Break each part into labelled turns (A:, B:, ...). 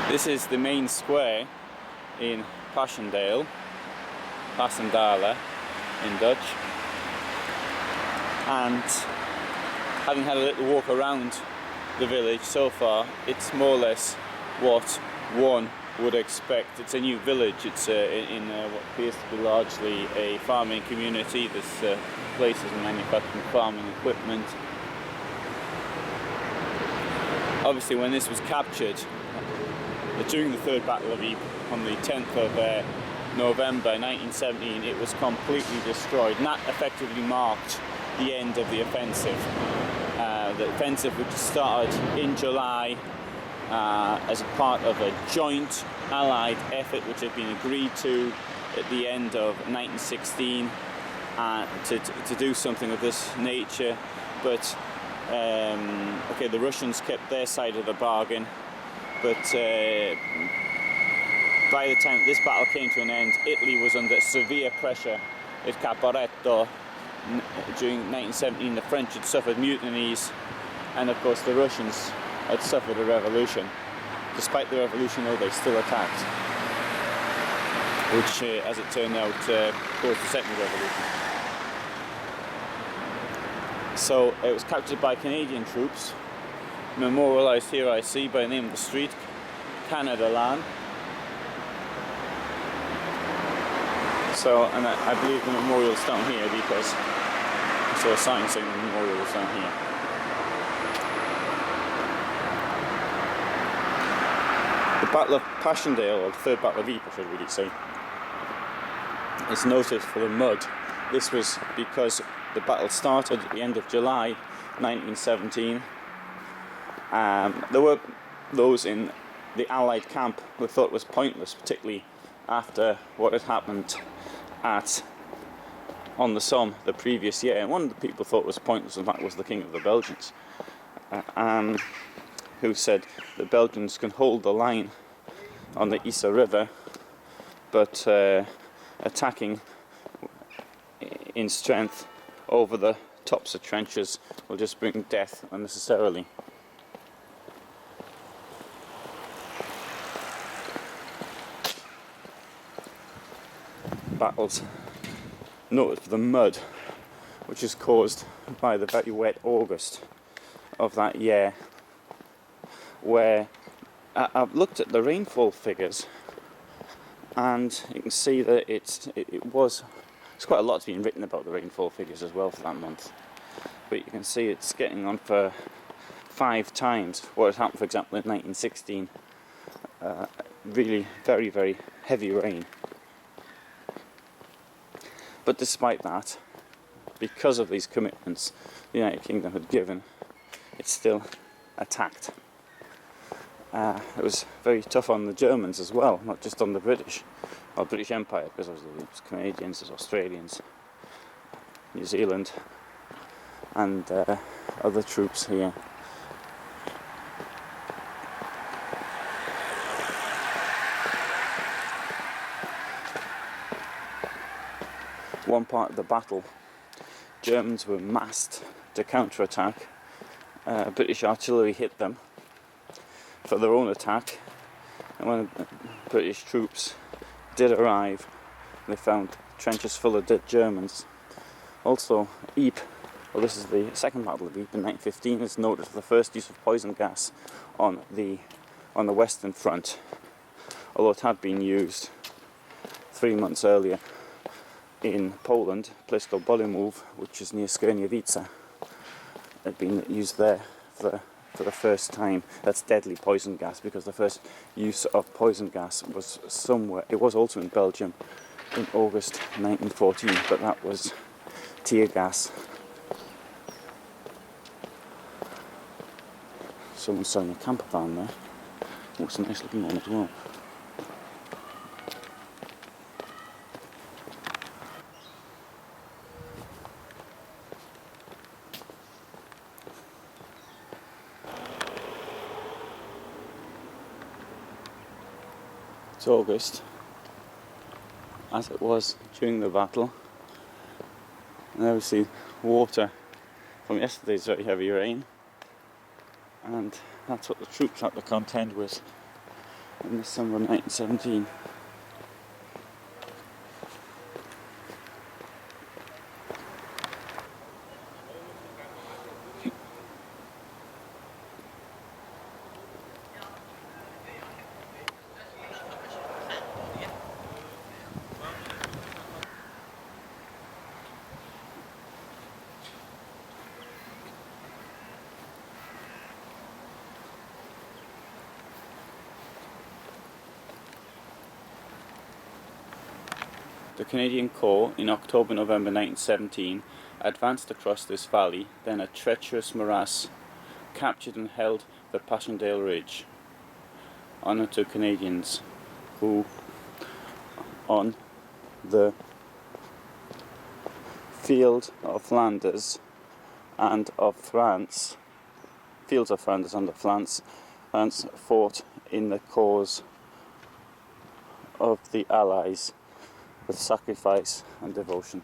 A: This is the main square in Passchendaele, Passendale in Dutch, and having had a little walk around the village so far, it's more or less what one would expect. It's a new village. It's in what appears to be largely a farming community. There's places manufacturing farming equipment. Obviously, when this was captured during the Third Battle of Ypres on the 10th of November 1917, it was completely destroyed, and that effectively marked the end of the offensive. The offensive, which started in July as a part of a joint Allied effort which had been agreed to at the end of 1916 to do something of this nature, but okay, the Russians kept their side of the bargain, but by the time this battle came to an end, Italy was under severe pressure at Caporetto. During 1917, the French had suffered mutinies, and of course the Russians had suffered a revolution. Despite the revolution, though, they still attacked, which, as it turned out, caused the second revolution. So it was captured by Canadian troops, memorialised here I see by the name of the street, Canada Land. So, and I believe the memorial's down here because I saw a sign saying the memorial was down here. The Battle of Passendale, or the Third Battle of Ypres, I should really say, is noted for the mud. This was because the battle started at the end of July 1917. There were those in the Allied camp who thought it was pointless, particularly after what had happened on the Somme the previous year. And one of the people thought it was pointless, in fact, was the King of the Belgians, who said the Belgians can hold the line on the Ypres River, but attacking in strength over the tops of trenches will just bring death unnecessarily. Battles noted for the mud, which is caused by the very wet August of that year, where I've looked at the rainfall figures, and you can see that it's quite a lot's been written about the rainfall figures as well for that month, but you can see it's getting on for 5 times what had happened, for example, in 1916. Really very, very heavy rain. But despite that, because of these commitments the United Kingdom had given, it's still attacked. It was very tough on the Germans as well, not just on the British, or British Empire, because obviously there's Canadians, there's Australians, New Zealand, and other troops here. One part of the battle, Germans were massed to counterattack. British artillery hit them for their own attack, and when the British troops did arrive, they found trenches full of dead Germans. Also, Ypres, well, this is the second Battle of Ypres in 1915, is noted for the first use of poison gas on the Western Front, although it had been used 3 months earlier in Poland, a place called Bolymów, which is near Skierniewice. It had been used there for the first time. That's deadly poison gas, because the first use of poison gas was somewhere, it was also in Belgium in August 1914, but that was tear gas. Someone's selling a camper van there. Oh, it's a nice looking one as well. It's August, as it was during the battle, and obviously water from yesterday's very heavy rain, and that's what the troops had to contend with in the summer of 1917. The Canadian Corps, in October-November 1917, advanced across this valley, then a treacherous morass, captured and held the Passchendaele Ridge. Honour to Canadians who, on the field of Flanders and of France, fields of Flanders and of France fought in the cause of the Allies with sacrifice and devotion.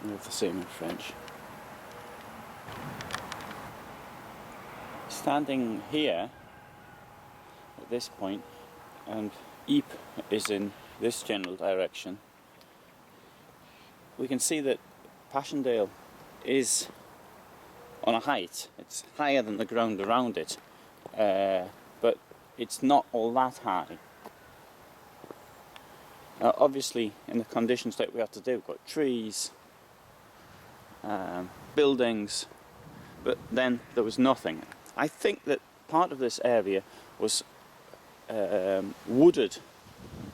A: We have the same in French. Standing here at this point, and Ypres is in this general direction, we can see that Passchendaele is on a height. It's higher than the ground around it, but it's not all that high. Obviously, in the conditions that we have to do, we've got trees, buildings, but then there was nothing. I think that part of this area was wooded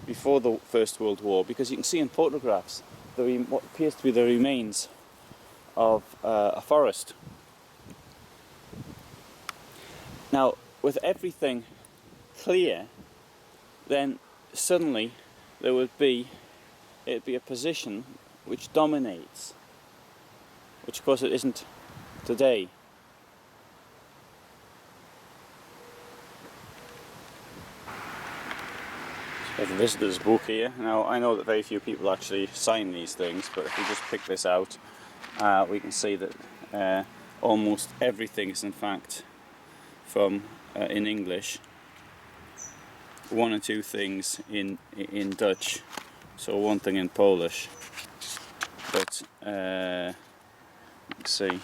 A: before the First World War, because you can see in photographs what appears to be the remains of a forest. Now, with everything clear, then suddenly it'd be a position which dominates, which of course it isn't today. So the visitor's book here. Now, I know that very few people actually sign these things, but if we just pick this out, we can see that almost everything is in fact from in English, one or two things in Dutch, so one thing in Polish, but let's see,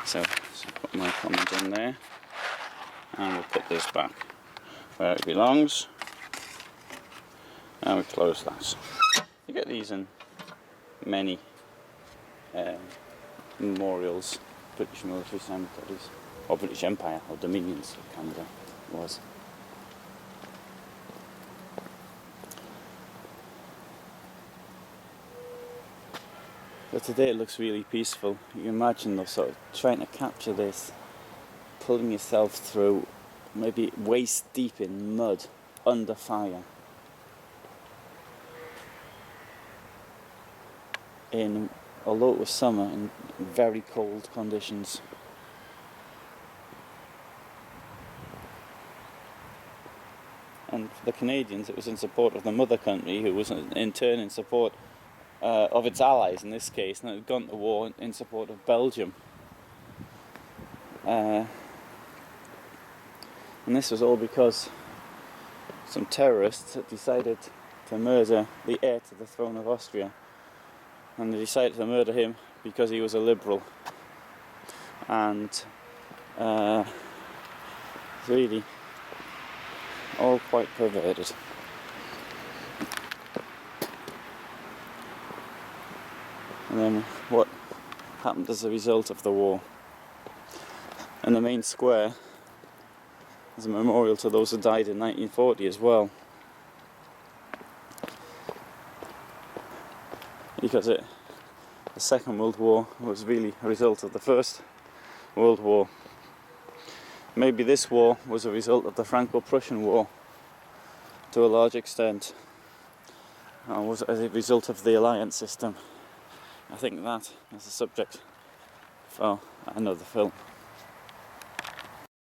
A: so put my comment in there, and we'll put this back where it belongs, and we close that. You get these in many memorials, British military cemeteries, or British Empire, or Dominions of Canada was. But today it looks really peaceful. You can imagine though, sort of trying to capture this, pulling yourself through, maybe waist deep in mud, under fire, although it was summer, in very cold conditions. And for the Canadians, it was in support of the mother country, who was in turn in support of its allies in this case, and it had gone to war in support of Belgium. And this was all because some terrorists had decided to murder the heir to the throne of Austria. And they decided to murder him because he was a liberal, and really all quite perverted. And then what happened as a result of the war? In the main square is a memorial to those who died in 1940 as well, because the Second World War was really a result of the First World War. Maybe this war was a result of the Franco-Prussian War to a large extent, and was as a result of the alliance system. I think that is a subject for another film.